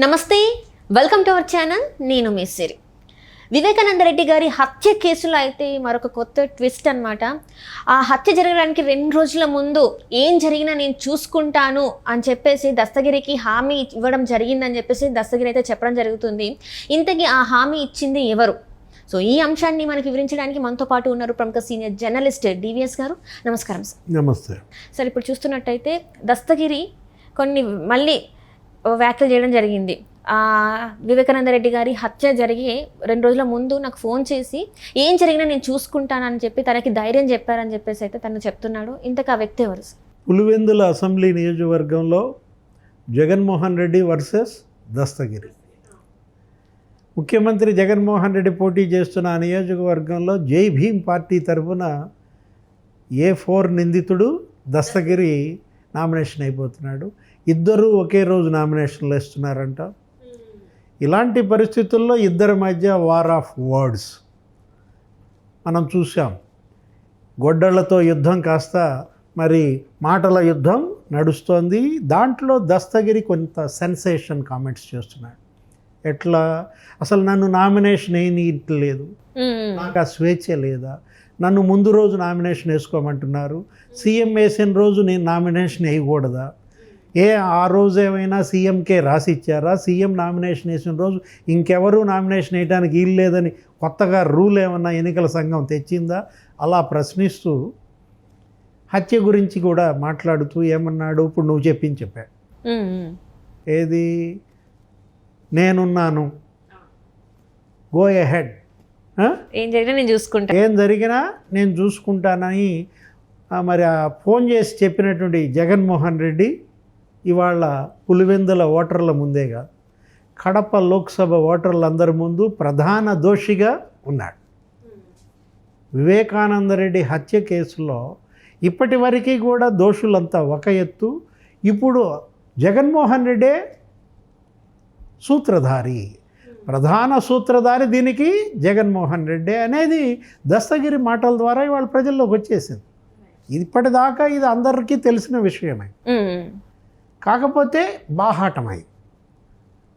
నమస్తే, welcome to our channel. నేను మీ సిరి. వివేకానంద రెడ్డి గారి హత్య కేసులో అయితే మరొక కొత్త ట్విస్ట్ అన్నమాట. ఆ హత్య జరగడానికి 2 రోజుల ముందు ఏం జరిగినా నేను చూసుకుంటాను అని చెప్పేసి దస్తగిరికి హామీ ఇవ్వడం జరిగిందని చెప్పేసి దస్తగిరి అయితే చెప్పడం జరుగుతుంది. ఇంతకీ ఆ హామీ ఇచ్చింది ఎవరు? సో ఈ అంశాన్ని మనకి వివరించడానికి మనతో పాటు ఉన్నారు ప్రముఖ సీనియర్ జర్నలిస్ట్ డివిఎస్ గారు. నమస్కారం సార్. నమస్తే సార్, ఇప్పుడు చూస్తున్నట్టయితే దస్తగిరి కొన్ని మళ్ళీ వ్యాఖ్యలు చేయడం జరిగింది. వివేకానంద రెడ్డి గారి హత్య జరిగి 2 రోజుల ముందు నాకు ఫోన్ చేసి ఏం జరిగినా నేను చూసుకుంటానని చెప్పి తనకి ధైర్యం చెప్పారని చెప్పేసి అయితే తను చెప్తున్నాడు. ఇంతకు ఆ వ్యక్తి ఎవరు? పులివెందుల అసెంబ్లీ నియోజకవర్గంలో జగన్మోహన్ రెడ్డి వర్సెస్ దస్తగిరి. ముఖ్యమంత్రి జగన్మోహన్ రెడ్డి పోటీ చేస్తున్న ఆ నియోజకవర్గంలో జై భీమ్ పార్టీ తరఫున A4 నిందితుడు దస్తగిరి నామినేషన్ అయిపోతున్నాడు. ఇద్దరూ ఒకే రోజు నామినేషన్లు వేస్తున్నారంట. ఇలాంటి పరిస్థితుల్లో ఇద్దరి మధ్య వార్ ఆఫ్ వర్డ్స్ మనం చూసాం. గొడ్డళ్లతో యుద్ధం కాస్త మరి మాటల యుద్ధం నడుస్తోంది. దాంట్లో దస్తగిరి కొంత సెన్సేషన్ కామెంట్స్ చేస్తున్నాడు. ఎట్లా, అసలు నన్ను నామినేషన్ వేయనీయట్లేదు, నాకు ఆ స్వేచ్ఛ లేదా, నన్ను ముందు రోజు నామినేషన్ వేసుకోమంటున్నారు, సీఎం వేసిన రోజు నేను నామినేషన్ వేయకూడదా, ఆ రోజు ఏమైనా సీఎంకే రాసి ఇచ్చారా, సీఎం నామినేషన్ వేసిన రోజు ఇంకెవరూ నామినేషన్ వేయడానికి వీలు లేదని కొత్తగా రూల్ ఏమన్నా ఎన్నికల సంఘం తెచ్చిందా, అలా ప్రశ్నిస్తూ హత్య గురించి కూడా మాట్లాడుతూ ఏమన్నాడు, ఇప్పుడు నువ్వు చెప్పాడు. ఏది, నేనున్నాను, గో ఎహెడ్, ఏం జరిగినా నేను చూసుకుంటా, ఏం జరిగినా నేను చూసుకుంటానని మరి ఆ ఫోన్ చేసి చెప్పినటువంటి జగన్మోహన్ రెడ్డి ఇవాళ పులివెందుల ఓటర్ల ముందేగా కడప లోక్సభ ఓటర్లందరి ముందు ప్రధాన దోషిగా ఉన్నాడు. వివేకానంద రెడ్డి హత్య కేసులో ఇప్పటి వరకు కూడా దోషులంతా ఒక ఎత్తు, ఇప్పుడు జగన్మోహన్ రెడ్డే సూత్రధారి, ప్రధాన సూత్రధారి దీనికి జగన్మోహన్ రెడ్డి అనేది దస్తగిరి మాటల ద్వారా ఇవాళ ప్రజల్లోకి వచ్చేసింది. ఇప్పటిదాకా ఇది అందరికీ తెలిసిన విషయమే. కాకపోతే బాహాటమై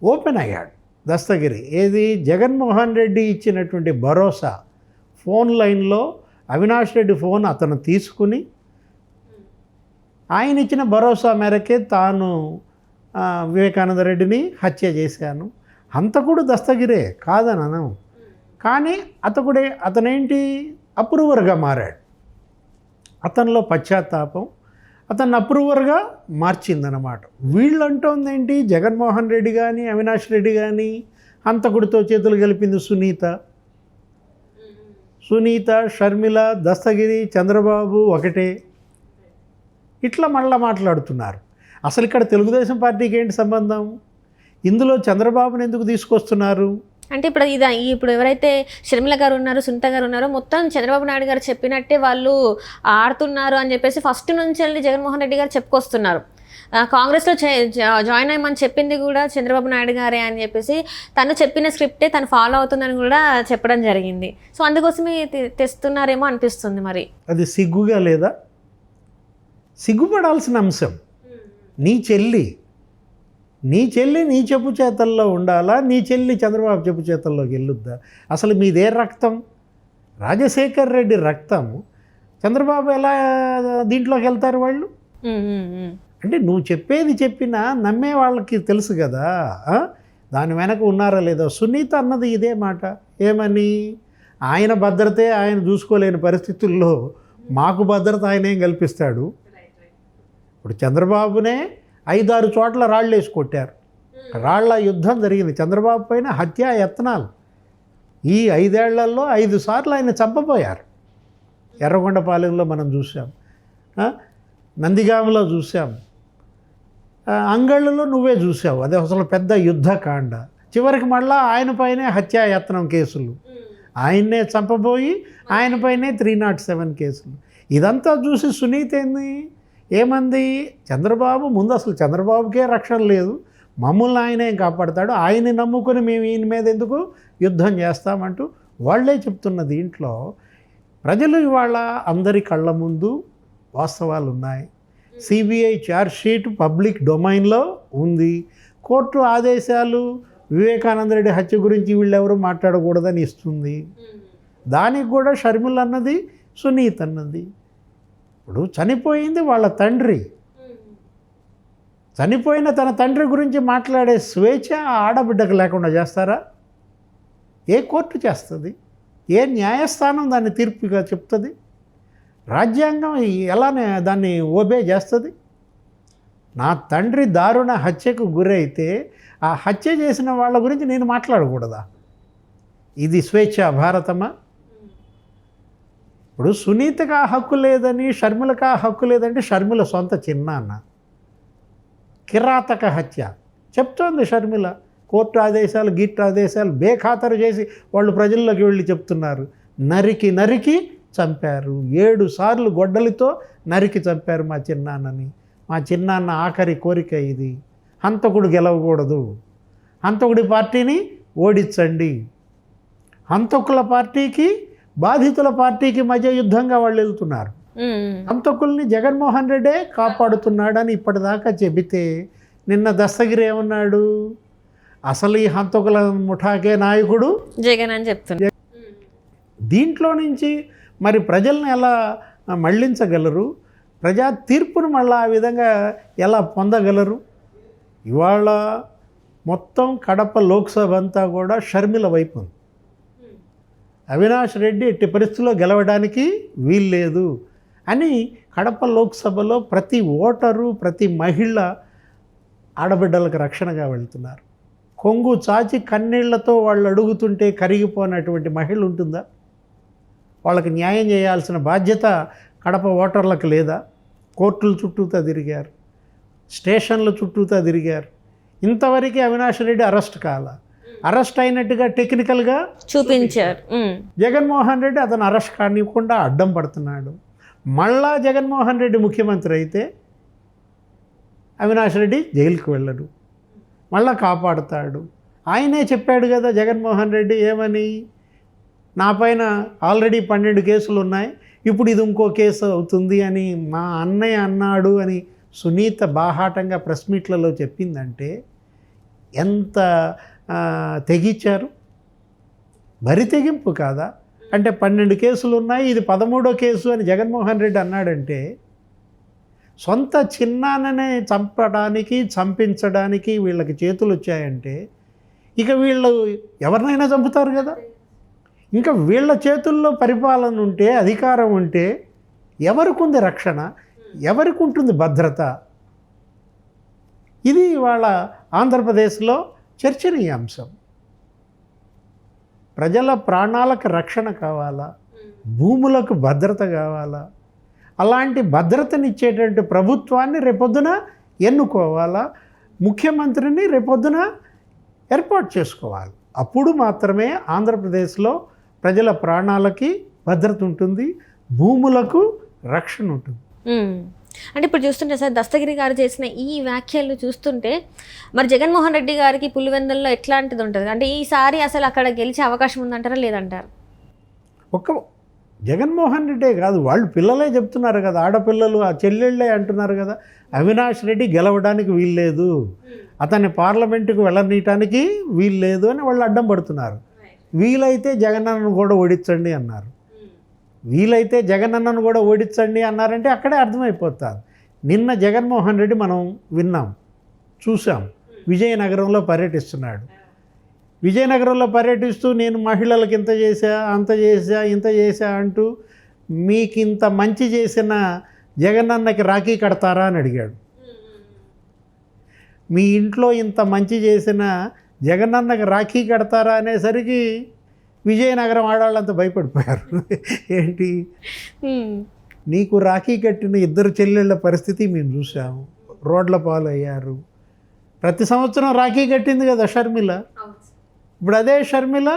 ఓపెన్ అయ్యాడు దస్తగిరి. ఏది, జగన్మోహన్ రెడ్డి ఇచ్చినటువంటి భరోసా, ఫోన్ లైన్లో అవినాష్ రెడ్డి ఫోన్ అతను తీసుకుని ఆయన ఇచ్చిన భరోసా మేరకే తాను వివేకానంద రెడ్డిని హత్య చేశాను. హంతకుడు దస్తగిరే కాదనను, కానీ అతనేంటి అప్రూవర్గా మారాడు. అతనిలో పశ్చాత్తాపం అతన్ని అప్రూవర్గా మార్చిందన్నమాట. వీళ్ళంటోంది ఏంటి, జగన్మోహన్ రెడ్డి కానీ అవినాష్ రెడ్డి కానీ హంతకుడితో చేతులు కలిపింది సునీత, షర్మిల, దస్తగిరి, చంద్రబాబు ఒకటే. ఇట్లా మళ్ళా మాట్లాడుతున్నారు. అసలు ఇక్కడ తెలుగుదేశం పార్టీకి ఏంటి సంబంధం? ఇందులో చంద్రబాబుని ఎందుకు తీసుకొస్తున్నారు అంటే ఇప్పుడు ఎవరైతే షర్మిల గారు ఉన్నారో, సునీత గారు ఉన్నారో, మొత్తం చంద్రబాబు నాయుడు గారు చెప్పినట్టే వాళ్ళు ఆడుతున్నారు అని చెప్పేసి ఫస్ట్ నుంచి వెళ్ళి జగన్మోహన్ రెడ్డి గారు చెప్పుకొస్తున్నారు. కాంగ్రెస్లో జాయిన్ అయ్యమని చెప్పింది కూడా చంద్రబాబు నాయుడు గారే అని చెప్పేసి తను చెప్పిన స్క్రిప్టే తను ఫాలో అవుతుందని కూడా చెప్పడం జరిగింది. సో అందుకోసమే తెస్తున్నారేమో అనిపిస్తుంది. మరి అది సిగ్గుగా లేదా? సిగ్గుపడాల్సిన అంశం. నీ చెల్లి నీ చెప్పు చేతల్లో ఉండాలా, నీ చెల్లి చంద్రబాబు చెప్పు చేతల్లోకి వెళ్ళొద్దా? అసలు మీదే రక్తం, రాజశేఖర్ రెడ్డి రక్తం, చంద్రబాబు ఎలా దీంట్లోకి వెళ్తారు వాళ్ళు? అంటే నువ్వు చెప్పేది చెప్పినా నమ్మే వాళ్ళకి తెలుసు కదా దాని వెనక ఉన్నారా లేదా. సునీత అన్నది ఇదే మాట. ఏమని, ఆయన భద్రతే ఆయన చూసుకోలేని పరిస్థితుల్లో మాకు భద్రత ఆయనేం కల్పిస్తాడు. ఇప్పుడు చంద్రబాబునే 5-6 చోట్ల రాళ్ళు వేసి కొట్టారు. రాళ్ల యుద్ధం జరిగింది చంద్రబాబు పైన, హత్యా యత్నాలు. ఈ 5 ఏళ్లలో 5 సార్లు ఆయన చంపబోయారు. ఎర్రగొండపాలెంలో మనం చూసాం, నందిగామలో చూసాం, అంగళ్ళలో నువ్వే చూసావు. అదే అసలు పెద్ద యుద్ధకాండ. చివరికి మళ్ళా ఆయన పైనే హత్యాయత్నం కేసులు, ఆయన్నే చంపబోయి ఆయన పైనే 307 కేసులు. ఇదంతా చూసి సునీత ఏమంది, చంద్రబాబు ముందు అసలు చంద్రబాబుకే రక్షణ లేదు, మమ్మల్ని ఆయనే కాపాడతాడు, ఆయన్ని నమ్ముకొని మేము ఈయన మీద ఎందుకు యుద్ధం చేస్తామంటూ వాళ్ళే చెప్తున్న దీంట్లో ప్రజలు ఇవాళ అందరి కళ్ళ ముందు వాస్తవాలు ఉన్నాయి. సిబిఐ ఛార్జ్షీట్ పబ్లిక్ డొమైన్లో ఉంది. కోర్టు ఆదేశాలు వివేకానంద రెడ్డి హత్య గురించి వీళ్ళెవరూ మాట్లాడకూడదని ఇస్తుంది. దానికి కూడా షర్మిల అన్నది, సునీత అన్నది. ఇప్పుడు చనిపోయింది వాళ్ళ తండ్రి. చనిపోయిన తన తండ్రి గురించి మాట్లాడే స్వేచ్ఛ ఆ ఆడబిడ్డకు లేకుండా చేస్తారా? ఏ కోర్టు చేస్తుంది? ఏ న్యాయస్థానం దాన్ని తీర్పుగా చెప్తుంది? రాజ్యాంగం ఎలానే దాన్ని ఓబే చేస్తుంది? నా తండ్రి దారుణ హత్యకు గురైతే ఆ హత్య చేసిన వాళ్ళ గురించి నేను మాట్లాడకూడదా? ఇది స్వేచ్ఛ భారతమా? ఇప్పుడు సునీతకు ఆ హక్కు లేదని, షర్మిలకు ఆ హక్కు లేదంటే షర్మిల సొంత చిన్నాన్న. కిరాతక హత్య చెప్తోంది షర్మిల. కోర్టు ఆదేశాలు, గిట్టు ఆదేశాలు బేఖాతరు చేసి వాళ్ళు ప్రజల్లోకి వెళ్ళి చెప్తున్నారు. నరికి చంపారు. 7 సార్లు గొడ్డలితో నరికి చంపారు మా చిన్నాన్నని. మా చిన్నాన్న ఆఖరి కోరిక ఇది. హంతకుడు గెలవకూడదు. హంతకుడి పార్టీని ఓడించండి. హంతకుల పార్టీకి, బాధితుల పార్టీకి మధ్య యుద్ధంగా వాళ్ళు వెళ్తున్నారు. హంతకుల్ని జగన్మోహన్ రెడ్డే కాపాడుతున్నాడని ఇప్పటిదాకా చెబితే, నిన్న దస్తగిరి ఏమన్నాడు? అసలు ఈ హంతకుల ముఠాకే నాయకుడు జగన్ అని చెప్తున్నారు. దీంట్లో నుంచి మరి ప్రజల్ని ఎలా మళ్ళించగలరు? ప్రజా తీర్పును మళ్ళీ ఆ విధంగా ఎలా పొందగలరు? ఇవాళ మొత్తం కడప లోక్సభ అంతా కూడా షర్మిల వైపు ఉంది. అవినాష్ రెడ్డి ఎట్టి పరిస్థితుల్లో గెలవడానికి వీల్లేదు అని కడప లోక్సభలో ప్రతి ఓటరు, ప్రతి మహిళ ఆడబిడ్డలకు రక్షణగా వెళ్తున్నారు. కొంగు చాచి కన్నీళ్లతో వాళ్ళు అడుగుతుంటే కరిగిపోయినటువంటి మహిళ ఉంటుందా? వాళ్ళకి న్యాయం చేయాల్సిన బాధ్యత కడప ఓటర్లకు లేదా? కోర్టుల చుట్టూతా తిరిగారు, స్టేషన్ల చుట్టూతా తిరిగారు. ఇంతవరకు అవినాష్ రెడ్డి అరెస్ట్ కాల. అరెస్ట్ అయినట్టుగా టెక్నికల్గా చూపించారు. జగన్మోహన్ రెడ్డి అతను అరెస్ట్ కానివ్వకుండా అడ్డం పడుతున్నాడు. మళ్ళా జగన్మోహన్ రెడ్డి ముఖ్యమంత్రి అయితే అవినాష్ రెడ్డి జైలుకు వెళ్ళడు, మళ్ళా కాపాడుతాడు. ఆయనే చెప్పాడు కదా జగన్మోహన్ రెడ్డి ఏమని, నా పైన ఆల్రెడీ 12 కేసులు ఉన్నాయి, ఇప్పుడు ఇది ఇంకో కేసు అవుతుంది అని మా అన్నయ్య అన్నాడు అని సునీత బాహాటంగా ప్రెస్ మీట్లలో చెప్పిందంటే ఎంత తెగించారు? బరి తెగింపు కాదా? అంటే 12 కేసులు ఉన్నాయి, ఇది 13వ కేసు అని జగన్మోహన్ రెడ్డి అన్నాడంటే, సొంత చిన్నాన్ననే చంపడానికి, చంపించడానికి వీళ్ళకి చేతులు వచ్చాయంటే ఇక వీళ్ళు ఎవరినైనా చంపుతారు కదా. ఇంకా వీళ్ళ చేతుల్లో పరిపాలన ఉంటే, అధికారం ఉంటే ఎవరికి ఉంది రక్షణ? ఎవరికి ఉంటుంది భద్రత? ఇది ఇవాళ ఆంధ్రప్రదేశ్లో చర్చనీయాంశం. ప్రజల ప్రాణాలకు రక్షణ కావాలా? భూములకు భద్రత కావాలా? అలాంటి భద్రతనిచ్చేటువంటి ప్రభుత్వాన్ని రేపొద్దున ఎన్నుకోవాలా? ముఖ్యమంత్రిని రేపొద్దున ఏర్పాటు చేసుకోవాలి. అప్పుడు మాత్రమే ఆంధ్రప్రదేశ్లో ప్రజల ప్రాణాలకి భద్రత ఉంటుంది, భూములకు రక్షణ ఉంటుంది. అంటే ఇప్పుడు చూస్తుంటే సార్, దస్తగిరి గారు చేసిన ఈ వ్యాఖ్యలు చూస్తుంటే మరి జగన్మోహన్ రెడ్డి గారికి పులివెందుల్లో ఎట్లాంటిది ఉంటుంది? అంటే ఈసారి అసలు అక్కడ గెలిచే అవకాశం ఉందంటారా లేదంటారు? ఒక్క జగన్మోహన్ రెడ్డే కాదు, వాళ్ళు పిల్లలే చెప్తున్నారు కదా, ఆడపిల్లలు ఆ చెల్లెళ్ళే అంటున్నారు కదా, అవినాష్ రెడ్డి గెలవడానికి వీల్లేదు, అతన్ని పార్లమెంటుకు వెళ్ళనీయటానికి వీల్లేదు అని వాళ్ళు అడ్డం పడుతున్నారు. వీలైతే జగనన్నను కూడా ఓడించండి అన్నారు. వీలైతే జగనన్నను కూడా ఓడించండి అన్నారంటే అక్కడే అర్థమైపోతుంది. నిన్న జగన్మోహన్ రెడ్డి మనం విన్నాం, చూసాం, విజయనగరంలో పర్యటిస్తున్నాడు. విజయనగరంలో పర్యటిస్తూ నేను మహిళలకు ఇంత చేశా, అంత చేశా, ఇంత చేశా అంటూ మీకు ఇంత మంచి చేసిన జగనన్నకి రాఖీ కడతారా అని అడిగాడు. మీ ఇంట్లో ఇంత మంచి చేసిన జగనన్నకి రాఖీ కడతారా అనేసరికి విజయనగరం ఆడవాళ్ళంతా భయపడిపోయారు. ఏంటి, నీకు రాఖీ కట్టిన 2 చెల్లెళ్ళ పరిస్థితి మేము చూసాము, రోడ్ల పాలు అయ్యారు. ప్రతి సంవత్సరం రాఖీ కట్టింది కదా షర్మిల. ఇప్పుడు అదే షర్మిల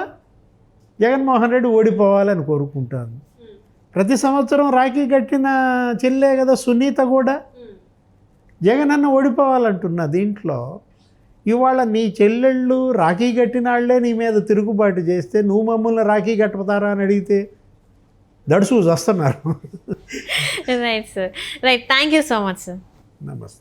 జగన్మోహన్ రెడ్డి ఓడిపోవాలని కోరుకుంటాను. ప్రతి సంవత్సరం రాఖీ కట్టిన చెల్లే కదా సునీత కూడా జగనన్న ఓడిపోవాలంటున్నా. దీంట్లో ఇవాళ నీ చెల్లెళ్ళు రాఖీ కట్టిన వాళ్ళే నీ మీద తిరుగుబాటు చేస్తే నువ్వు మమ్మల్ని రాఖీ కట్టుతారా అని అడిగితే దడుసు వస్తున్నారు. Right sir, right. Thank you so much sir. నమస్తే.